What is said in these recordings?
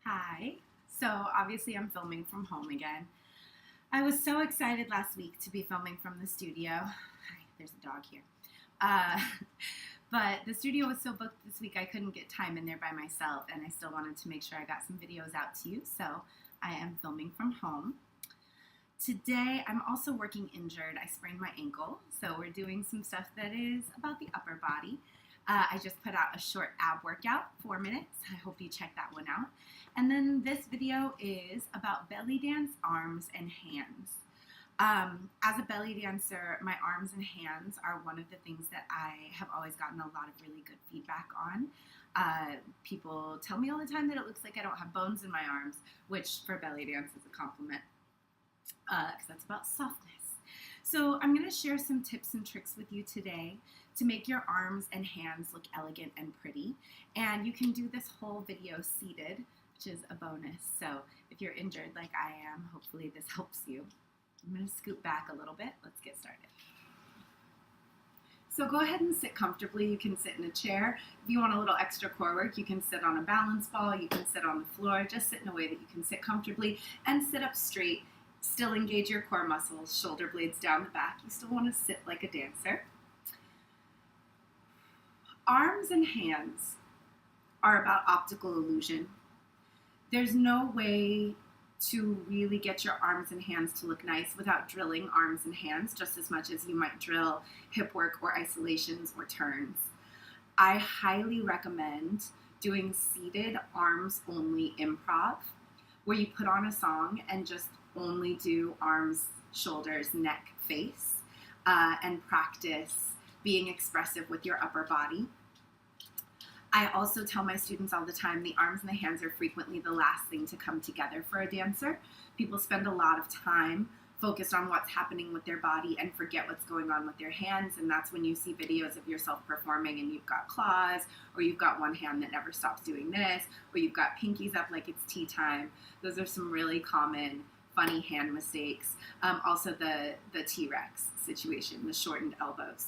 Hi. So obviously I'm filming from home again. I was so excited last week to be filming from the studio. Hi, there's a dog here. Uh, but the studio was so booked this week I couldn't get time in there by myself, and I still wanted to make sure I got some videos out to you, so I am filming from home. Today I'm also working injured. I sprained my ankle, so we're doing some stuff that is about the upper body. I just put out a short ab workout, 4 minutes. I hope you check that one out. And then this video is about belly dance, arms, and hands. As a belly dancer, my arms and hands are one of the things that I have always gotten a lot of really good feedback on. People tell me all the time that it looks like I don't have bones in my arms, which for belly dance is a compliment, because that's about softness. So I'm going to share some tips and tricks with you today to make your arms and hands look elegant and pretty. And you can do this whole video seated, which is a bonus. So if you're injured like I am, hopefully this helps you. I'm going to scoot back a little bit. Let's get started. So go ahead and sit comfortably. You can sit in a chair. If you want a little extra core work, you can sit on a balance ball. You can sit on the floor. Just sit in a way that you can sit comfortably and sit up straight. Still engage your core muscles, shoulder blades down the back. You still want to sit like a dancer. Arms and hands are about optical illusion. There's no way to really get your arms and hands to look nice without drilling arms and hands just as much as you might drill hip work or isolations or turns. I highly recommend doing seated arms only improv, where you put on a song and just only do arms, shoulders, neck, face, and practice being expressive with your upper body. I also tell my students all the time the arms and the hands are frequently the last thing to come together for a dancer. People spend a lot of time focused on what's happening with their body and forget what's going on with their hands, and that's when you see videos of yourself performing and you've got claws, or you've got one hand that never stops doing this, or you've got pinkies up like it's tea time. Those are some really common funny hand mistakes. Also the T-Rex situation, the shortened elbows.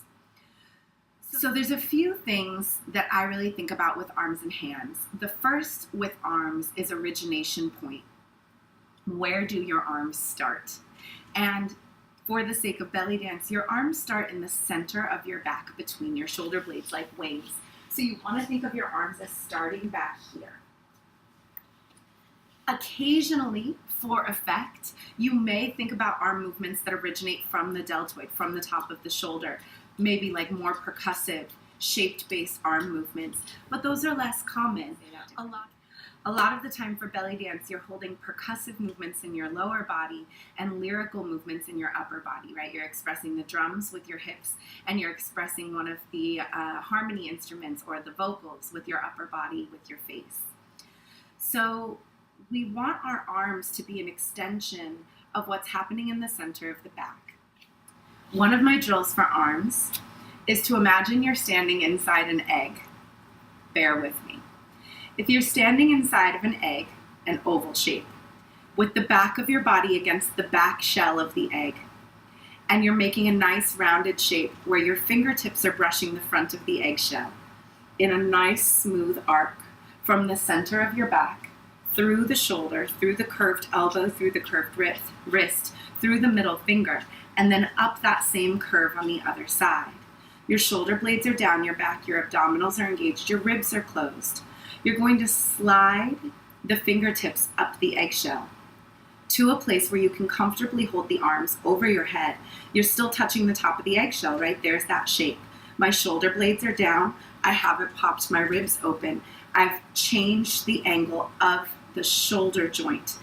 So there's a few things that I really think about with arms and hands. The first with arms is origination point. Where do your arms start? And for the sake of belly dance, your arms start in the center of your back between your shoulder blades like wings. So you want to think of your arms as starting back here. Occasionally, for effect, you may think about arm movements that originate from the deltoid, from the top of the shoulder, maybe like more percussive, shaped-based arm movements, but those are less common. A lot of the time for belly dance, you're holding percussive movements in your lower body and lyrical movements in your upper body, right? You're expressing the drums with your hips, and you're expressing one of the harmony instruments or the vocals with your upper body, with your face. So we want our arms to be an extension of what's happening in the center of the back. One of my drills for arms is to imagine you're standing inside an egg. Bear with me. If you're standing inside of an egg, an oval shape, with the back of your body against the back shell of the egg, and you're making a nice rounded shape where your fingertips are brushing the front of the eggshell in a nice smooth arc from the center of your back, through the shoulder, through the curved elbow, through the curved wrist, through the middle finger, and then up that same curve on the other side. Your shoulder blades are down your back, your abdominals are engaged, your ribs are closed. You're going to slide the fingertips up the eggshell to a place where you can comfortably hold the arms over your head. You're still touching the top of the eggshell, right? There's that shape. My shoulder blades are down. I haven't popped my ribs open. I've changed the angle of the shoulder joint.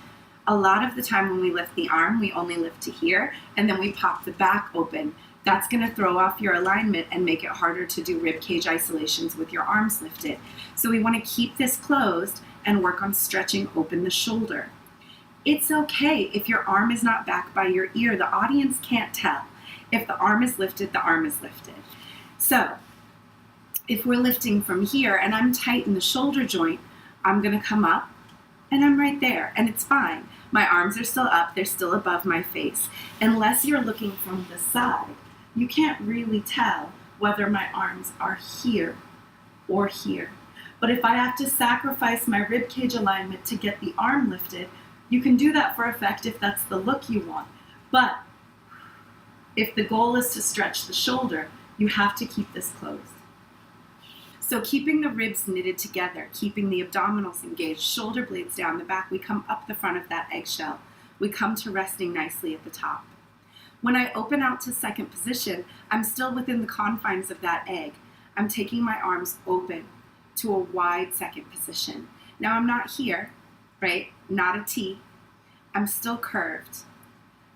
A lot of the time when we lift the arm, we only lift to here, and then we pop the back open. That's going to throw off your alignment and make it harder to do rib cage isolations with your arms lifted. So we want to keep this closed and work on stretching open the shoulder. It's okay if your arm is not back by your ear. The audience can't tell. If the arm is lifted, the arm is lifted. So if we're lifting from here and I'm tight in the shoulder joint, I'm going to come up and I'm right there, and it's fine. My arms are still up, they're still above my face. Unless you're looking from the side, you can't really tell whether my arms are here or here. But if I have to sacrifice my rib cage alignment to get the arm lifted, you can do that for effect if that's the look you want. But if the goal is to stretch the shoulder, you have to keep this closed. So keeping the ribs knitted together, keeping the abdominals engaged, shoulder blades down the back, we come up the front of that eggshell. We come to resting nicely at the top. When I open out to second position, I'm still within the confines of that egg. I'm taking my arms open to a wide second position. Now I'm not here, right? Not a T. I'm still curved.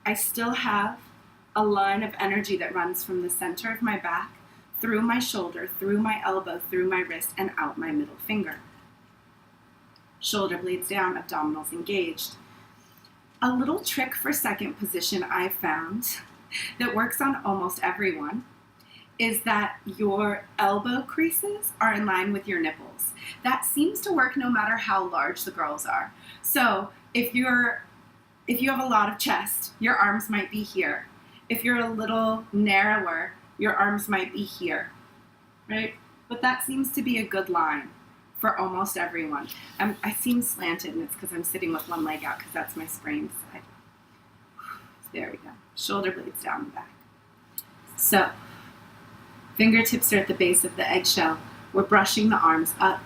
I still have a line of energy that runs from the center of my back, through my shoulder, through my elbow, through my wrist, and out my middle finger. Shoulder blades down, abdominals engaged. A little trick for second position I found that works on almost everyone is that your elbow creases are in line with your nipples. That seems to work no matter how large the girls are. So if you have a lot of chest, your arms might be here. If you're a little narrower, your arms might be here, right? But that seems to be a good line for almost everyone. I seem slanted, and it's because I'm sitting with one leg out because that's my sprained side. There we go. Shoulder blades down the back. So, fingertips are at the base of the eggshell. We're brushing the arms up.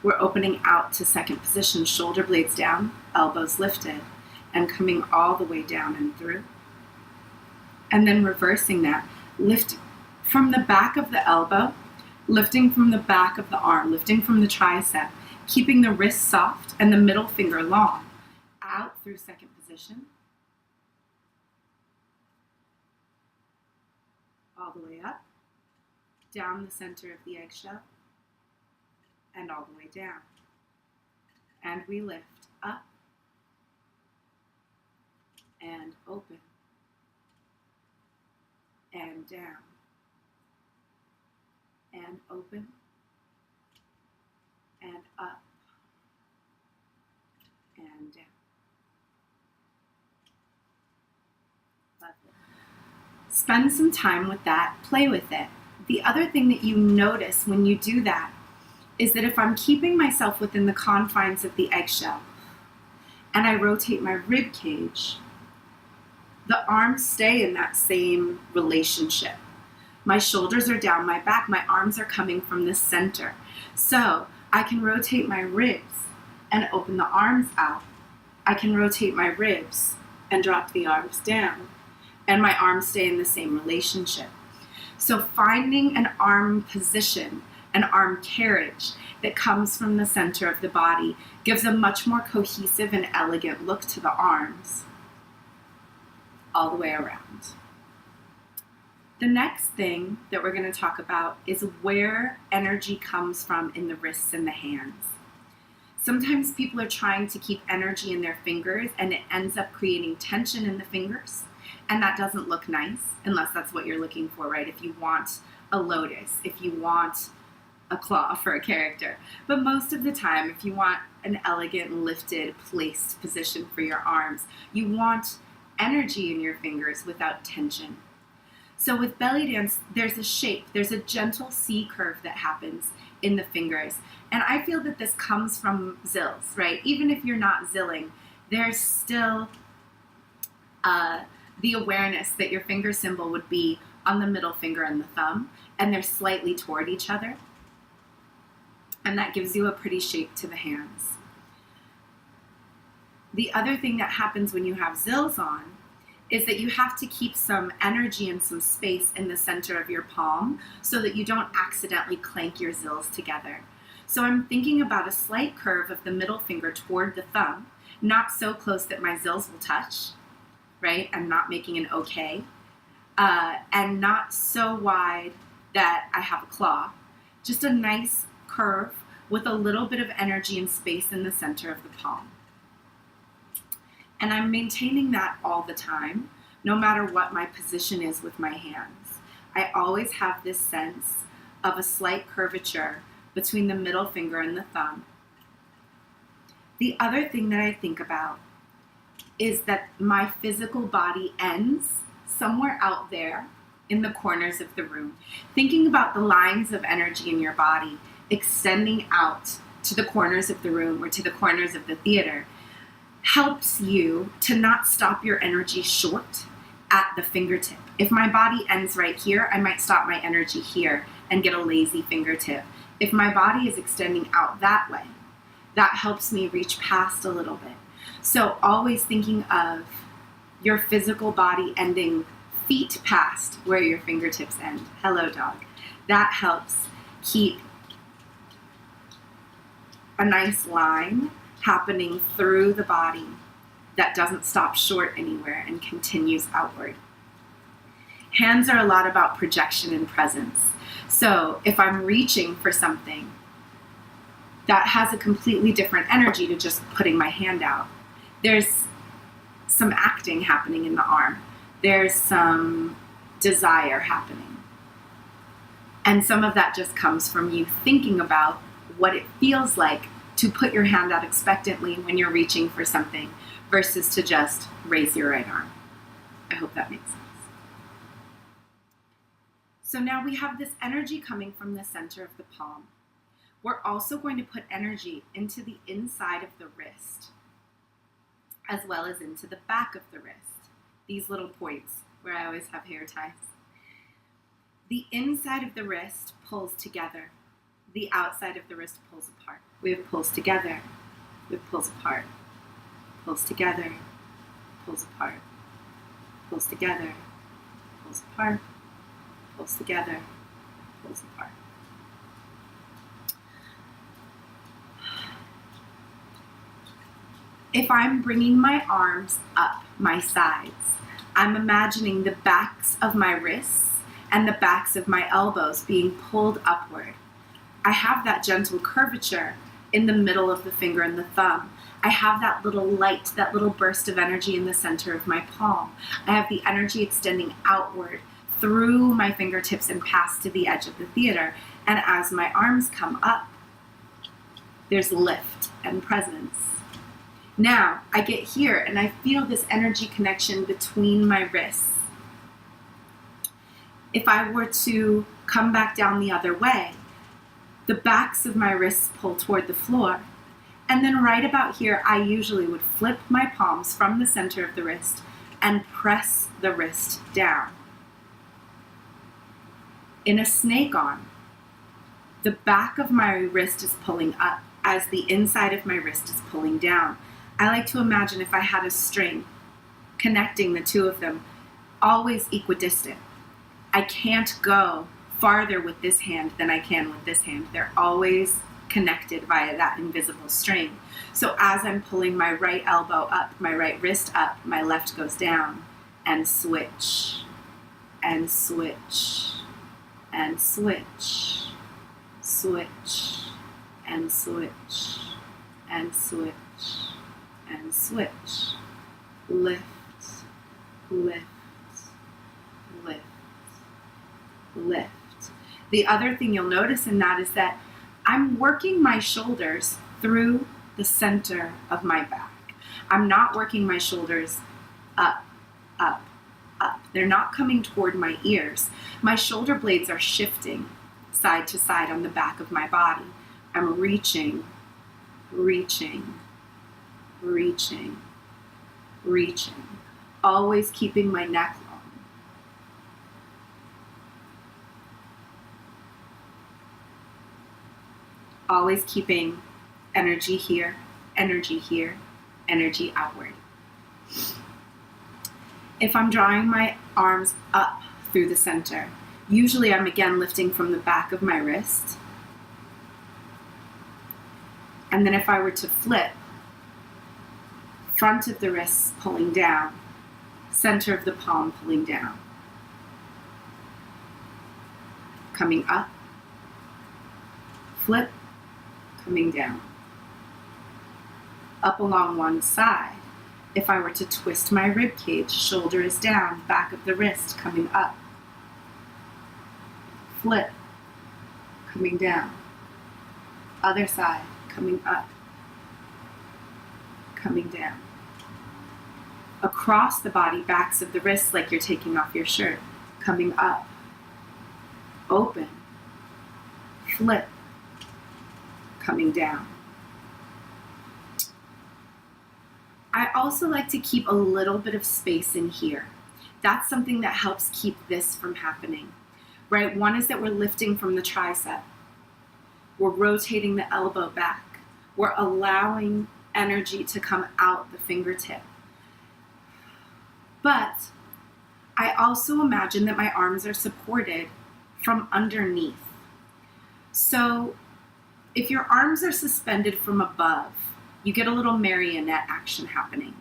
We're opening out to second position, shoulder blades down, elbows lifted, and coming all the way down and through. And then reversing that, lift from the back of the elbow, lifting from the back of the arm, lifting from the tricep, keeping the wrist soft and the middle finger long, out through second position, all the way up, down the center of the eggshell, and all the way down. And we lift up and open and down and open and up and down. Lovely. Spend some time with that, play with it. The other thing that you notice when you do that is that if I'm keeping myself within the confines of the eggshell and I rotate my rib cage, the arms stay in that same relationship. My shoulders are down my back, my arms are coming from the center. So I can rotate my ribs and open the arms out. I can rotate my ribs and drop the arms down, and my arms stay in the same relationship. So finding an arm position, an arm carriage that comes from the center of the body gives a much more cohesive and elegant look to the arms all the way around. The next thing that we're going to talk about is where energy comes from in the wrists and the hands. Sometimes people are trying to keep energy in their fingers and it ends up creating tension in the fingers, and that doesn't look nice unless that's what you're looking for, right? If you want a lotus, if you want a claw for a character. But most of the time, if you want an elegant, lifted, placed position for your arms, you want energy in your fingers without tension. So with Bellydance, there's a shape, there's a gentle C curve that happens in the fingers. And I feel that this comes from zills, right? Even if you're not zilling, there's still the awareness that your finger symbol would be on the middle finger and the thumb, and they're slightly toward each other. And that gives you a pretty shape to the hands. The other thing that happens when you have zills on is that you have to keep some energy and some space in the center of your palm so that you don't accidentally clank your zills together. So I'm thinking about a slight curve of the middle finger toward the thumb, not so close that my zills will touch, right? I'm not making an okay, and not so wide that I have a claw. Just a nice curve with a little bit of energy and space in the center of the palm. And I'm maintaining that all the time, no matter what my position is with my hands. I always have this sense of a slight curvature between the middle finger and the thumb. The other thing that I think about is that my physical body ends somewhere out there in the corners of the room. Thinking about the lines of energy in your body extending out to the corners of the room or to the corners of the theater helps you to not stop your energy short at the fingertip. If my body ends right here, I might stop my energy here and get a lazy fingertip. If my body is extending out that way, that helps me reach past a little bit. So always thinking of your physical body ending feet past where your fingertips end. Hello, dog. That helps keep a nice line happening through the body that doesn't stop short anywhere and continues outward. Hands are a lot about projection and presence. So if I'm reaching for something, that has a completely different energy to just putting my hand out. There's some acting happening in the arm. There's some desire happening. And some of that just comes from you thinking about what it feels like to put your hand out expectantly when you're reaching for something versus to just raise your right arm. I hope that makes sense. So now we have this energy coming from the center of the palm. We're also going to put energy into the inside of the wrist, as well as into the back of the wrist. These little points where I always have hair ties. The inside of the wrist pulls together. The outside of the wrist pulls apart. We have pulls together. We have pulls apart. Pulls together. Pulls apart. Pulls together. Pulls apart. Pulls together. Pulls apart. If I'm bringing my arms up my sides, I'm imagining the backs of my wrists and the backs of my elbows being pulled upward. I have that gentle curvature in the middle of the finger and the thumb. I have that little light, that little burst of energy in the center of my palm. I have the energy extending outward through my fingertips and past to the edge of the theater. And as my arms come up, there's lift and presence. Now, I get here and I feel this energy connection between my wrists. If I were to come back down the other way, the backs of my wrists pull toward the floor. And then right about here, I usually would flip my palms from the center of the wrist and press the wrist down. In a snake arm, the back of my wrist is pulling up as the inside of my wrist is pulling down. I like to imagine if I had a string connecting the two of them, always equidistant. I can't go farther with this hand than I can with this hand. They're always connected via that invisible string. So as I'm pulling my right elbow up, my right wrist up, my left goes down, and switch, and switch, and switch, switch, and switch, and switch, and switch, lift, lift, lift, lift. The other thing you'll notice in that is that I'm working my shoulders through the center of my back. I'm not working my shoulders up, up, up. They're not coming toward my ears. My shoulder blades are shifting side to side on the back of my body. I'm reaching, reaching, reaching, reaching, always keeping my neck long. Always keeping energy here, energy outward. If I'm drawing my arms up through the center, usually I'm again lifting from the back of my wrist. And then if I were to flip, front of the wrist pulling down, center of the palm pulling down. Coming up, flip, coming down. Up along one side. If I were to twist my rib cage, shoulder is down, back of the wrist coming up. Flip, coming down. Other side, coming up, coming down. Across the body, backs of the wrists like you're taking off your shirt, coming up, open, flip, coming down. I also like to keep a little bit of space in here. That's something that helps keep this from happening, right? One is that we're lifting from the tricep. We're rotating the elbow back. We're allowing energy to come out the fingertip. But I also imagine that my arms are supported from underneath. So if your arms are suspended from above, you get a little marionette action happening.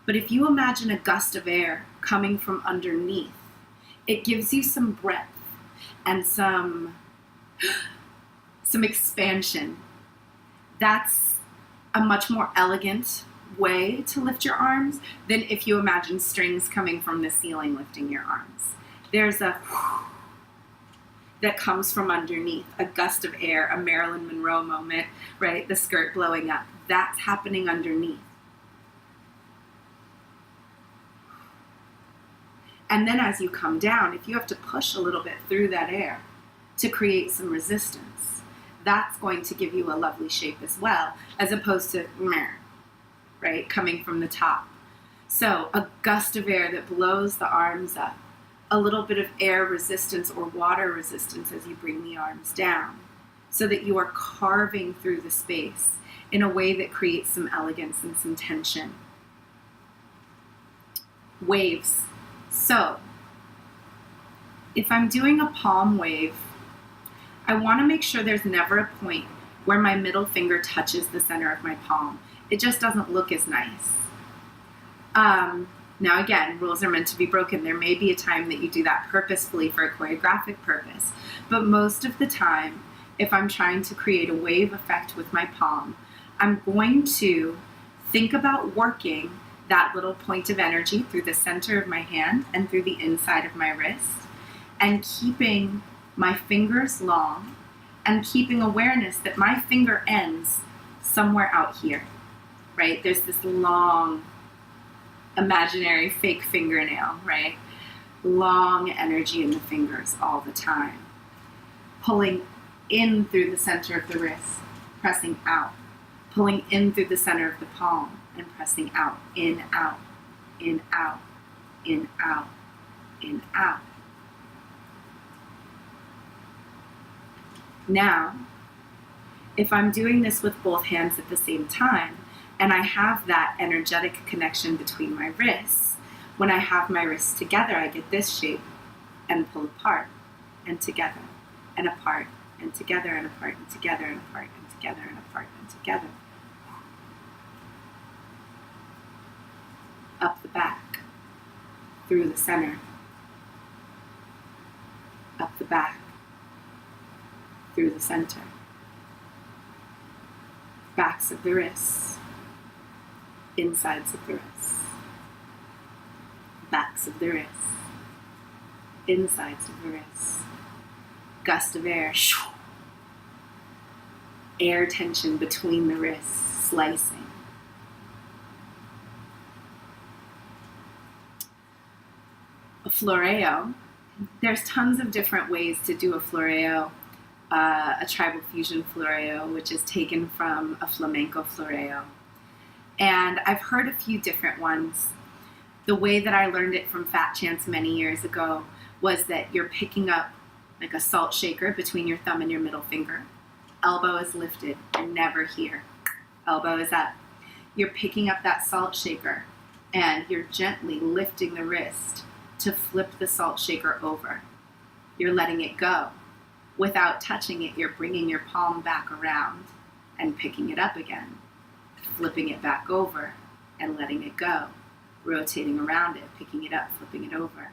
But if you imagine a gust of air coming from underneath, it gives you some breadth and some expansion. That's a much more elegant way to lift your arms than if you imagine strings coming from the ceiling lifting your arms. There's a that comes from underneath, a gust of air, a Marilyn Monroe moment, right? The skirt blowing up. That's happening underneath. And then as you come down, if you have to push a little bit through that air to create some resistance, that's going to give you a lovely shape as well, as opposed to meh, right, coming from the top. So a gust of air that blows the arms up, a little bit of air resistance or water resistance as you bring the arms down, so that you are carving through the space in a way that creates some elegance and some tension. Waves. So if I'm doing a palm wave, I want to make sure there's never a point where my middle finger touches the center of my palm. It just doesn't look as nice. Now again, rules are meant to be broken. There may be a time that you do that purposefully for a choreographic purpose, but most of the time, if I'm trying to create a wave effect with my palm, I'm going to think about working that little point of energy through the center of my hand and through the inside of my wrist, and keeping my fingers long and keeping awareness that my finger ends somewhere out here, right? There's this long imaginary fake fingernail, right? Long energy in the fingers all the time. Pulling in through the center of the wrist, pressing out. Pulling in through the center of the palm and pressing out. In, out, in, out, in, out, in, out. Now, if I'm doing this with both hands at the same time, and I have that energetic connection between my wrists, when I have my wrists together, I get this shape and pull apart and together and apart and together and apart and together and apart and together and apart and together. Up the back, through the center, up the back, through the center, backs of the wrists, insides of the wrists, backs of the wrists, insides of the wrists, gust of air, air tension between the wrists, slicing. A floreo, there's tons of different ways to do a floreo. A tribal fusion floreo, which is taken from a flamenco floreo. And I've heard a few different ones. The way that I learned it from Fat Chance many years ago was that you're picking up like a salt shaker between your thumb and your middle finger. Elbow is lifted, you're never here. Elbow is up. You're picking up that salt shaker and you're gently lifting the wrist to flip the salt shaker over. You're letting it go. Without touching it, you're bringing your palm back around and picking it up again. Flipping it back over and letting it go, rotating around it, picking it up, flipping it over,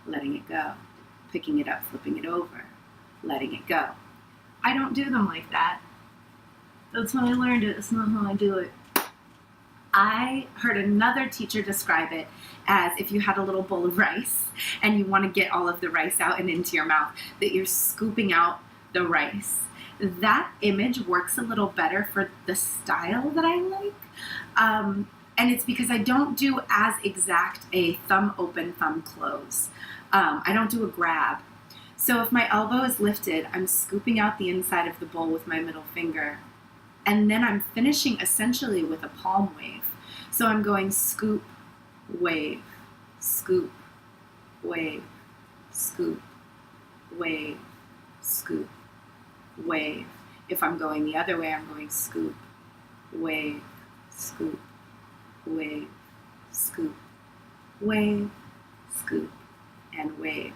letting it go, picking it up, flipping it over, letting it go. I don't do them like that. That's when I learned it. It's not how I do it. I heard another teacher describe it as if you had a little bowl of rice and you want to get all of the rice out and into your mouth, that you're scooping out the rice. That image works a little better for the style that I like. And it's because I don't do as exact a thumb open, thumb close. I don't do a grab. So if my elbow is lifted, I'm scooping out the inside of the bowl with my middle finger. And then I'm finishing essentially with a palm wave. So I'm going scoop, wave, scoop, wave, scoop, wave, scoop, wave. If I'm going the other way, I'm going scoop, wave, scoop, wave, scoop, wave, scoop, and wave,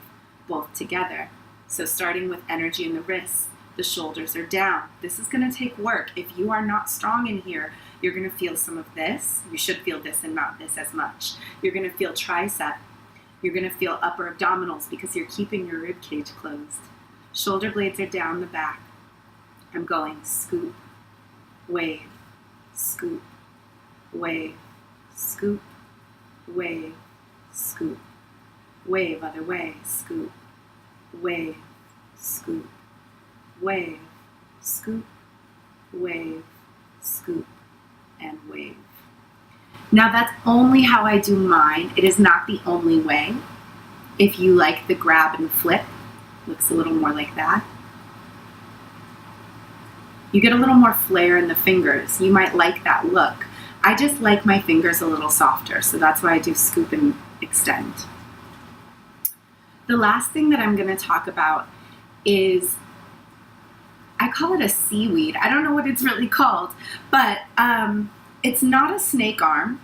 both together. So starting with energy in the wrists, the shoulders are down. This is going to take work. If you are not strong in here, you're going to feel some of this. You should feel this and not this as much. You're going to feel tricep. You're going to feel upper abdominals because you're keeping your rib cage closed. Shoulder blades are down the back. I'm going scoop, wave, scoop, wave, scoop, wave, scoop, wave other way, scoop, wave, scoop, wave, scoop, wave, scoop, and wave. Now that's only how I do mine. It is not the only way. If you like the grab and flip, looks a little more like that. You get a little more flare in the fingers. You might like that look. I just like my fingers a little softer, so that's why I do scoop and extend. The last thing that I'm going to talk about is, I call it a seaweed. I don't know what it's really called, but it's not a snake arm.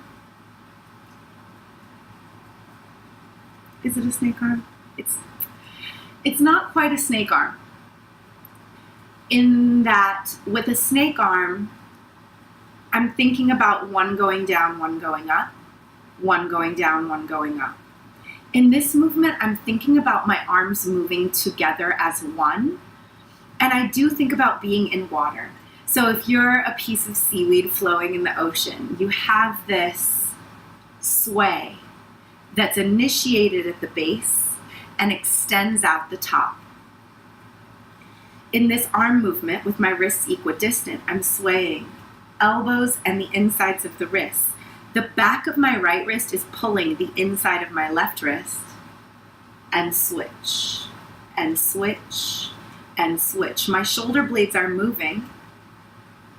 Is it a snake arm? It's not quite a snake arm. In that, with a snake arm, I'm thinking about one going down, one going up, one going down, one going up. In this movement, I'm thinking about my arms moving together as one, and I do think about being in water. So if you're a piece of seaweed flowing in the ocean, you have this sway that's initiated at the base and extends out the top. In this arm movement, with my wrists equidistant, I'm swaying elbows and the insides of the wrists. The back of my right wrist is pulling the inside of my left wrist, and switch, and switch, and switch. My shoulder blades are moving,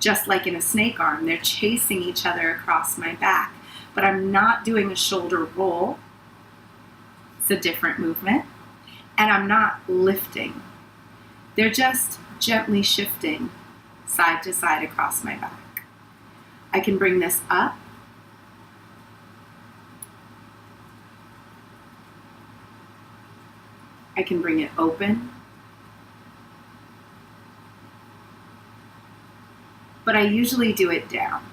just like in a snake arm. They're chasing each other across my back, but I'm not doing a shoulder roll. It's a different movement. And I'm not lifting. They're just gently shifting side to side across my back. I can bring this up. I can bring it open. But I usually do it down,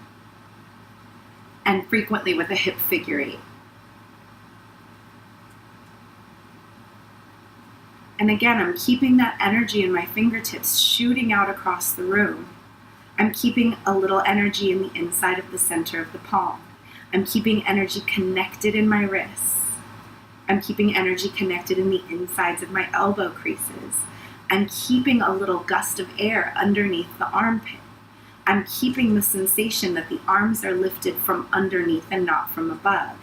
and frequently with a hip figure eight. And again, I'm keeping that energy in my fingertips shooting out across the room. I'm keeping a little energy in the inside of the center of the palm. I'm keeping energy connected in my wrists. I'm keeping energy connected in the insides of my elbow creases. I'm keeping a little gust of air underneath the armpit. I'm keeping the sensation that the arms are lifted from underneath and not from above.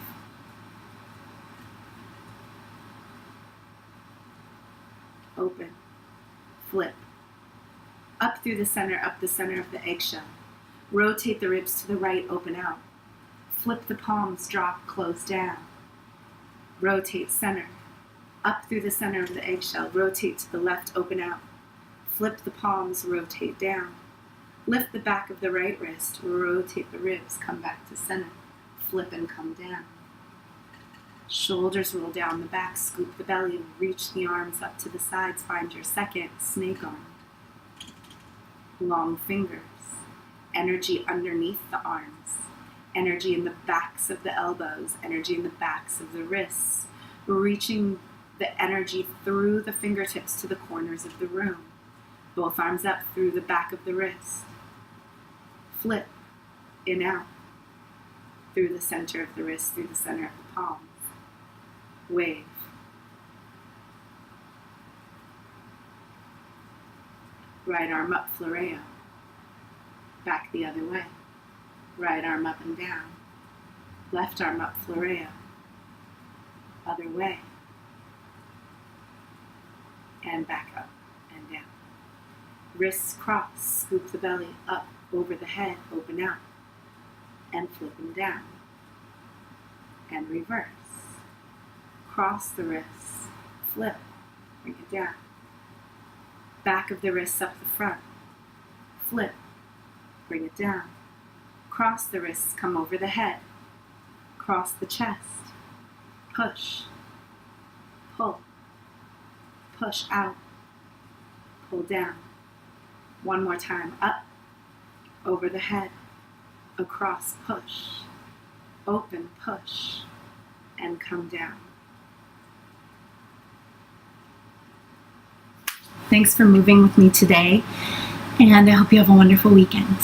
Open, flip, up through the center, up the center of the eggshell. Rotate the ribs to the right, open out. Flip the palms, drop, close down. Rotate center, up through the center of the eggshell. Rotate to the left, open out. Flip the palms, rotate down. Lift the back of the right wrist, rotate the ribs, come back to center. Flip and come down. Shoulders roll down the back, scoop the belly, reach the arms up to the sides, find your second snake arm. Long fingers, energy underneath the arms, energy in the backs of the elbows, energy in the backs of the wrists, reaching the energy through the fingertips to the corners of the room. Both arms up through the back of the wrist. Flip, in, out, through the center of the wrist, through the center of the palms. Wave. Right arm up, floreo. Back the other way. Right arm up and down. Left arm up, floreo. Other way. and back up and down. Wrists cross, scoop the belly up over the head, open out, and flip them down. And reverse. Cross the wrists, flip, bring it down. Back of the wrists up the front, flip, bring it down. Cross the wrists, come over the head, cross the chest, push, pull, push out, pull down. One more time, up, over the head, across, push, open, push, and come down. Thanks for moving with me today, and I hope you have a wonderful weekend.